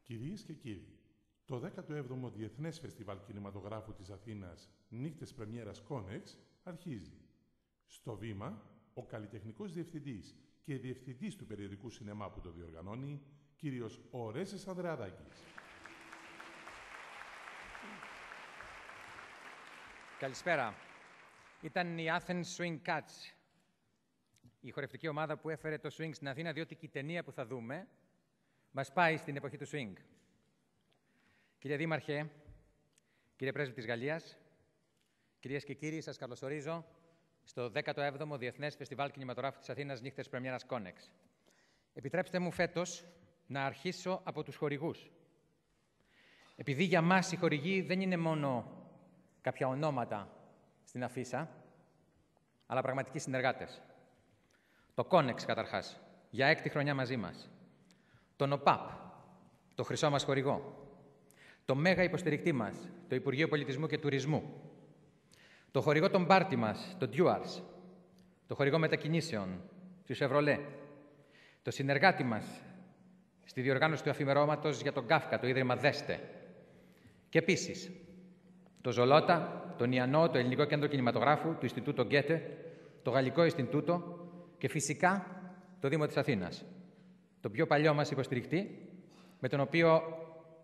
Κυρίες και κύριοι, το 17ο Διεθνές Φεστιβάλ Κινηματογράφου της Αθήνας Νύχτες Πρεμιέρας Κόνεξ αρχίζει. Στο βήμα, ο καλλιτεχνικός διευθυντής και διευθυντής του περιοδικού σινεμά που το διοργανώνει, κύριος Ορέσης Ανδρεαδάκης. Καλησπέρα. Ήταν η Athens Swing Cats, η χορευτική ομάδα που έφερε το swing στην Αθήνα, διότι και η ταινία που θα δούμε μας πάει στην εποχή του swing. Κύριε Δήμαρχε, κύριε Πρέσβη της Γαλλίας, κυρίες και κύριοι, σας καλωσορίζω στο 17ο Διεθνές Φεστιβάλ Κινηματογράφου της Αθήνας Νύχτες Πρεμιέρας Κόνεξ. Επιτρέψτε μου φέτος να αρχίσω από τους χορηγούς. Επειδή για μας οι χορηγοί δεν είναι μόνο κάποια ονόματα στην αφίσα, αλλά πραγματικοί συνεργάτες. Το Κόνεξ, καταρχάς, για 6η χρονιά μαζί μας. Τον ΟΠΑΠ, το χρυσό μας χορηγό. Το μέγα υποστηρικτή μας, το Υπουργείο Πολιτισμού και Τουρισμού. Το χορηγό των πάρτι μας, το Duars. Το χορηγό μετακινήσεων, του Chevrolet. Το συνεργάτη μας στη διοργάνωση του αφημερώματος για τον Κάφκα, το Ίδρυμα Δέστε. Και επίσης, το Ζολότα, τον Ιαννό, το Ελληνικό Κέντρο Κινηματογράφου, το Ινστιτούτο Γκέτε, το Γαλλικό Ινστιτούτο και φυσικά το Δήμο της Αθήνας. Το πιο παλιό μας υποστηρικτή, με τον οποίο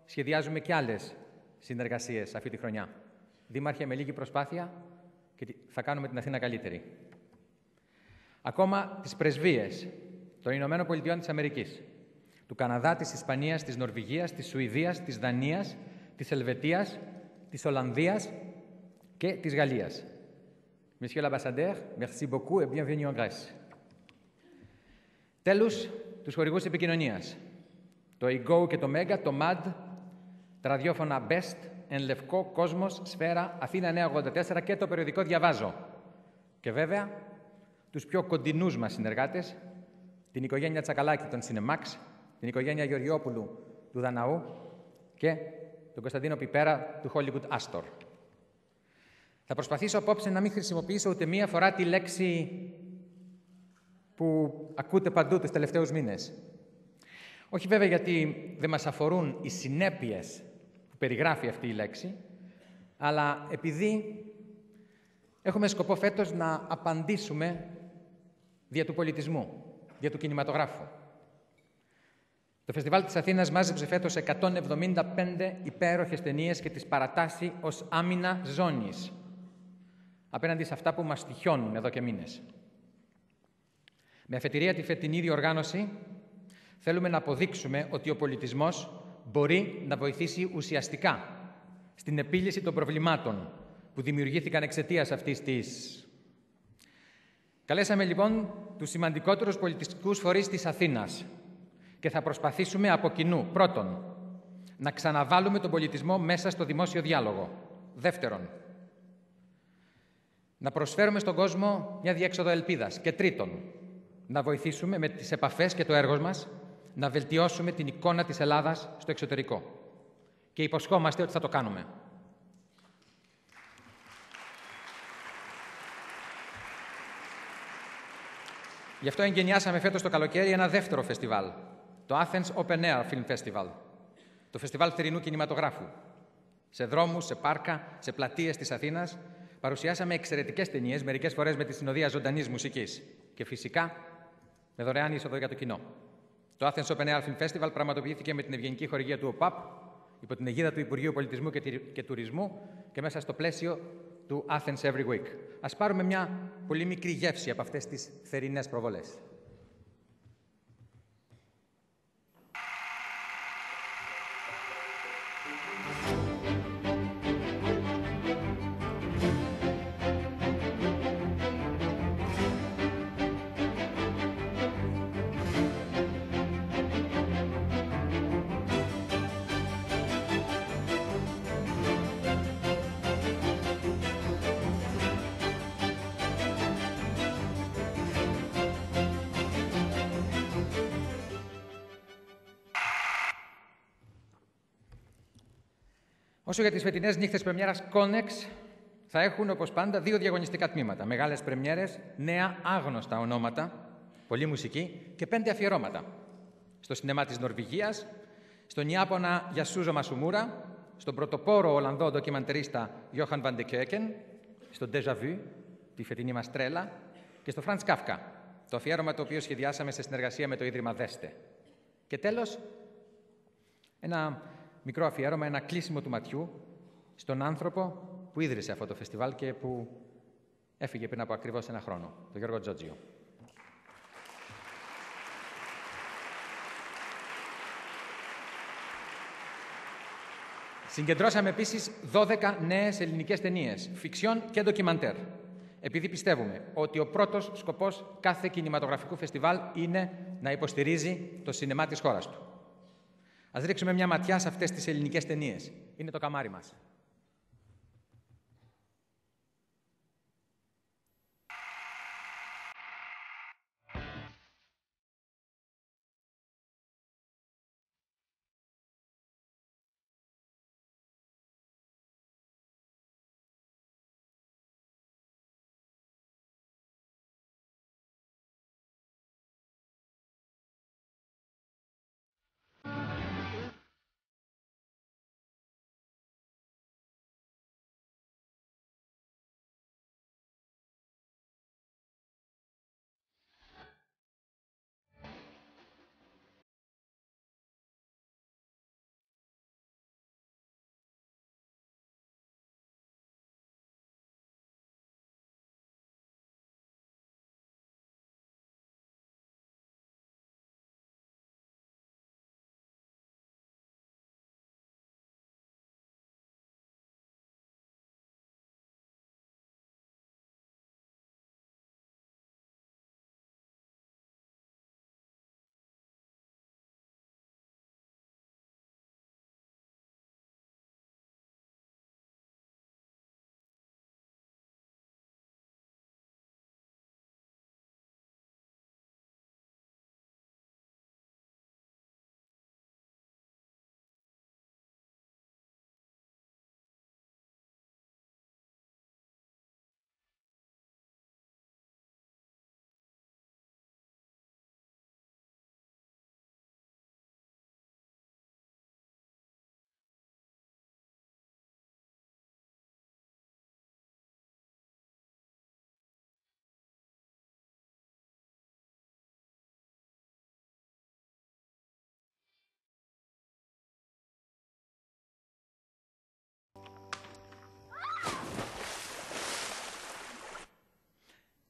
σχεδιάζουμε και άλλες συνεργασίες αυτή τη χρονιά. Δήμαρχε, με λίγη προσπάθεια και θα κάνουμε την Αθήνα καλύτερη. Ακόμα τις πρεσβείες των Ηνωμένων Πολιτειών της Αμερικής, του Καναδά, της Ισπανίας, της Νορβηγίας, της Σουηδίας, της Δανίας, της Ελβετίας, της Ολλανδίας και της Γαλλίας. Monsieur l'ambassadeur, merci beaucoup et bienvenue en Grèce. Τέλος, τους χορηγούς επικοινωνίας. Το EGO και το MEGA, το MAD, τα ραδιόφωνα Best, Εν Λευκό, Κόσμος, Σφαίρα, Αθήνα 984 και το περιοδικό Διαβάζω. Και βέβαια, τους πιο κοντινούς μας συνεργάτες, την οικογένεια Τσακαλάκη των Cinemax, την οικογένεια Γεωργιόπουλου του Δαναού και τον Κωνσταντίνο Πιπέρα του Hollywood Astor. Θα προσπαθήσω απόψε να μην χρησιμοποιήσω ούτε μία φορά τη λέξη που ακούτε παντού τους τελευταίους μήνες. Όχι βέβαια γιατί δεν μας αφορούν οι συνέπειες που περιγράφει αυτή η λέξη, αλλά επειδή έχουμε σκοπό φέτος να απαντήσουμε δια του πολιτισμού, δια του κινηματογράφου. Το Φεστιβάλ της Αθήνας μάζεψε φέτος 175 υπέροχες ταινίες και τις παρατάσσει ως άμυνα ζώνης απέναντι σε αυτά που μας τυχιώνουν εδώ και μήνες. Με αφετηρία τη φετινή διοργάνωση, θέλουμε να αποδείξουμε ότι ο πολιτισμός μπορεί να βοηθήσει ουσιαστικά στην επίλυση των προβλημάτων που δημιουργήθηκαν εξαιτίας αυτής της. Καλέσαμε λοιπόν τους σημαντικότερους πολιτιστικούς φορείς της Αθήνας και θα προσπαθήσουμε από κοινού, πρώτον, να ξαναβάλουμε τον πολιτισμό μέσα στο δημόσιο διάλογο. Δεύτερον, να προσφέρουμε στον κόσμο μια διέξοδο ελπίδας. Και τρίτον, να βοηθήσουμε με τις επαφές και το έργο μας να βελτιώσουμε την εικόνα της Ελλάδας στο εξωτερικό. Και υποσχόμαστε ότι θα το κάνουμε. Γι' αυτό εγκαινιάσαμε φέτος το καλοκαίρι ένα δεύτερο φεστιβάλ, το Athens Open Air Film Festival, το φεστιβάλ θερινού κινηματογράφου. Σε δρόμους, σε πάρκα, σε πλατείες της Αθήνας παρουσιάσαμε εξαιρετικές ταινίες, μερικές φορές με τη συνοδεία ζωντανής μουσικής και φυσικά με δωρεάν είσοδο για το κοινό. Το Athens Open Air Film Festival πραγματοποιήθηκε με την ευγενική χορηγία του ΟΠΑΠ, υπό την αιγίδα του Υπουργείου Πολιτισμού και Τουρισμού και μέσα στο πλαίσιο του Athens Every Week. Ας πάρουμε μια πολύ μικρή γεύση από αυτές τις θερινές προβολές. Όσο για τις φετινές νύχτες πρεμιέρας Κόνεξ, θα έχουν, όπως πάντα, 2 διαγωνιστικά τμήματα. Μεγάλες πρεμιέρες, νέα άγνωστα ονόματα, πολλή μουσική και 5 αφιερώματα. Στο σινεμά της Νορβηγίας, στον Ιάπωνα Γιασούζο Μασουμούρα, στον πρωτοπόρο Ολλανδό ντοκιμαντερίστα Johan van de Keuken, στο Déjà Vu, τη φετινή μας τρέλα, και στο Franz Kafka, το αφιέρωμα το οποίο σχεδιάσαμε σε συνεργασία με το Ίδρυμα Δέστε. Και τέλος, ένα μικρό αφιέρωμα, ένα κλείσιμο του ματιού στον άνθρωπο που ίδρυσε αυτό το φεστιβάλ και που έφυγε πριν από ακριβώς ένα χρόνο, τον Γιώργο Τζότζιο. Συγκεντρώσαμε επίσης 12 νέες ελληνικές ταινίες, φιξιόν και ντοκιμαντέρ, επειδή πιστεύουμε ότι ο πρώτος σκοπός κάθε κινηματογραφικού φεστιβάλ είναι να υποστηρίζει το σινεμά της χώρας του. Ας ρίξουμε μια ματιά σε αυτές τις ελληνικές ταινίες. Είναι το καμάρι μας.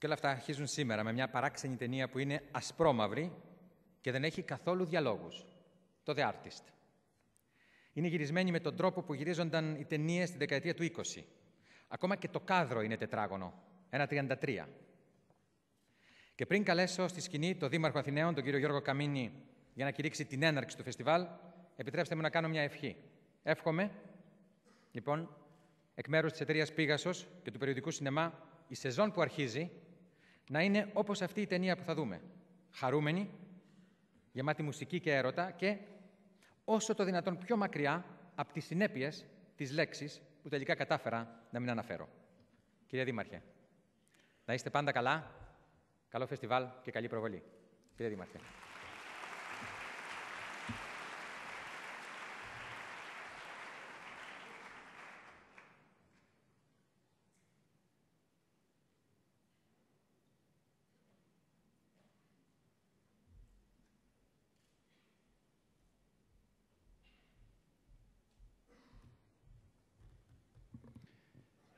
Και όλα αυτά αρχίζουν σήμερα με μια παράξενη ταινία που είναι ασπρόμαυρη και δεν έχει καθόλου διαλόγους. Το The Artist. Είναι γυρισμένη με τον τρόπο που γυρίζονταν οι ταινίες στη δεκαετία του 20. Ακόμα και το κάδρο είναι τετράγωνο, 1,33. Και πριν καλέσω στη σκηνή τον Δήμαρχο Αθηναίων, τον κύριο Γιώργο Καμίνη, για να κηρύξει την έναρξη του φεστιβάλ, επιτρέψτε μου να κάνω μια ευχή. Εύχομαι, λοιπόν, εκ μέρους της εταιρείας Πίγασος και του περιοδικού σινεμά, η σεζόν που αρχίζει να είναι όπως αυτή η ταινία που θα δούμε. Χαρούμενη, γεμάτη μουσική και έρωτα και όσο το δυνατόν πιο μακριά από τις συνέπειες της λέξης που τελικά κατάφερα να μην αναφέρω. Κύριε Δήμαρχε, να είστε πάντα καλά, καλό φεστιβάλ και καλή προβολή. Κύριε Δήμαρχε.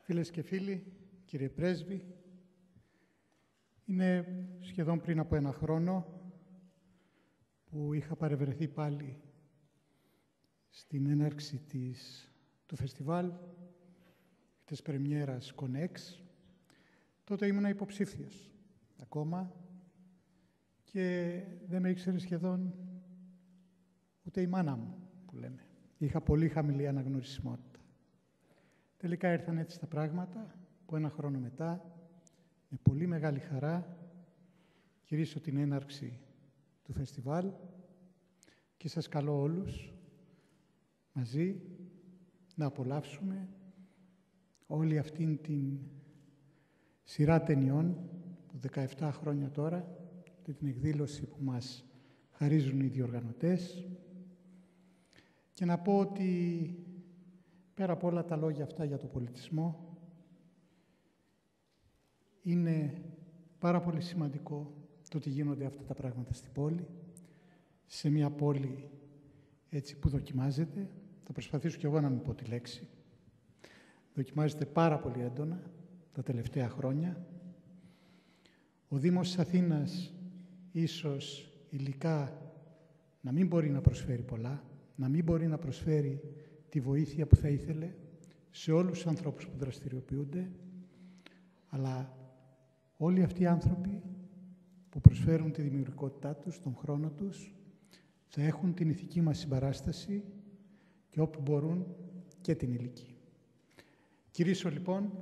Φίλες και φίλοι, κύριε Πρέσβη, είναι σχεδόν πριν από ένα χρόνο που είχα παρευρεθεί πάλι στην έναρξη του φεστιβάλ της πρεμιέρας Κονέξ. Τότε ήμουνα υποψήφιος ακόμα και δεν με ήξερε σχεδόν ούτε η μάνα μου, που λέμε. Είχα πολύ χαμηλή αναγνωρισιμότητα. Τελικά ήρθαν έτσι τα πράγματα, που ένα χρόνο μετά, με πολύ μεγάλη χαρά, κηρύσω την έναρξη του φεστιβάλ και σας καλώ όλους μαζί να απολαύσουμε όλη αυτήν την σειρά ταινιών που 17 χρόνια τώρα, την εκδήλωση που μας χαρίζουν οι διοργανωτές, και να πω ότι πέρα από όλα τα λόγια αυτά για τον πολιτισμό, είναι πάρα πολύ σημαντικό το ότι γίνονται αυτά τα πράγματα στην πόλη, σε μια πόλη έτσι που δοκιμάζεται. Θα προσπαθήσω κι εγώ να μην πω τη λέξη. Δοκιμάζεται πάρα πολύ έντονα τα τελευταία χρόνια. Ο Δήμος της Αθήνας ίσως υλικά να μην μπορεί να προσφέρει πολλά, να μην μπορεί να προσφέρει τη βοήθεια που θα ήθελε σε όλους τους ανθρώπους που δραστηριοποιούνται, αλλά όλοι αυτοί οι άνθρωποι που προσφέρουν τη δημιουργικότητά τους, τον χρόνο τους, θα έχουν την ηθική μας συμπαράσταση και όπου μπορούν και την υλική. Κυρίσω λοιπόν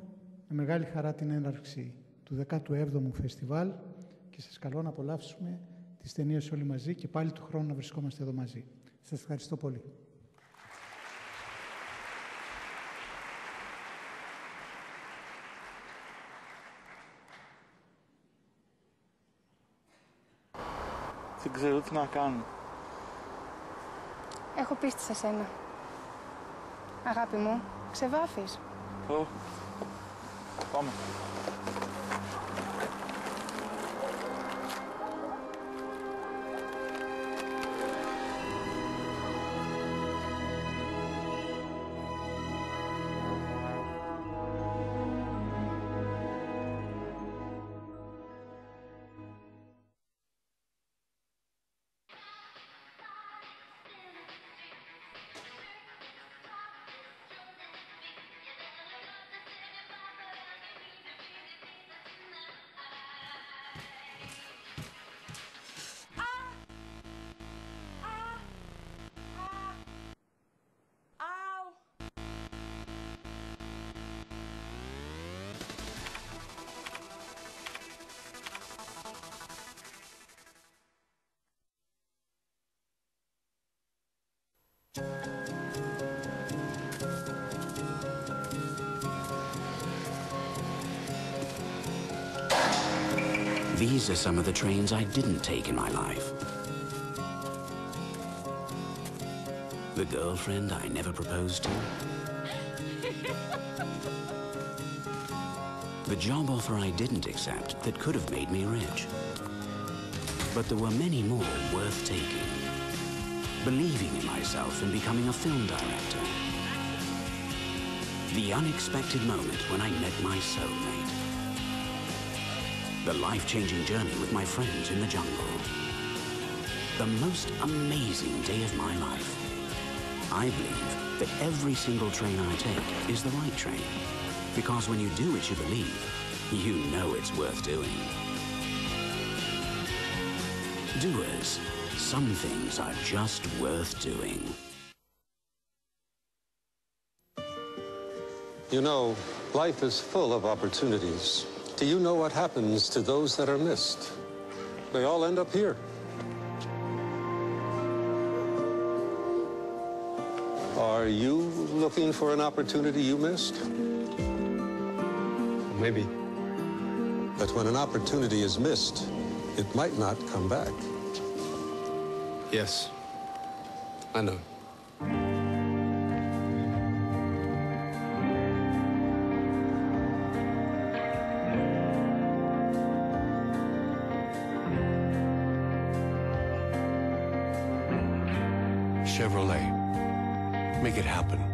με μεγάλη χαρά την έναρξη του 17ου Φεστιβάλ και σας καλώ να απολαύσουμε τις ταινίες όλοι μαζί και πάλι του χρόνου να βρισκόμαστε εδώ μαζί. Σας ευχαριστώ πολύ. Δεν ξέρω τι να κάνω. Έχω πίστη σε σένα. Αγάπη μου, ξεβάφεις. Πάμε. These are some of the trains I didn't take in my life. The girlfriend I never proposed to. The job offer I didn't accept that could have made me rich. But there were many more worth taking. Believing in myself and becoming a film director. The unexpected moment when I met my soulmate. The life-changing journey with my friends in the jungle. The most amazing day of my life. I believe that every single train I take is the right train. Because when you do what you believe, you know it's worth doing. Doers, some things are just worth doing. You know, life is full of opportunities. Do you know what happens to those that are missed? They all end up here. Are you looking for an opportunity you missed? Maybe. But when an opportunity is missed, it might not come back. Yes, I know. Chevrolet. Make it happen.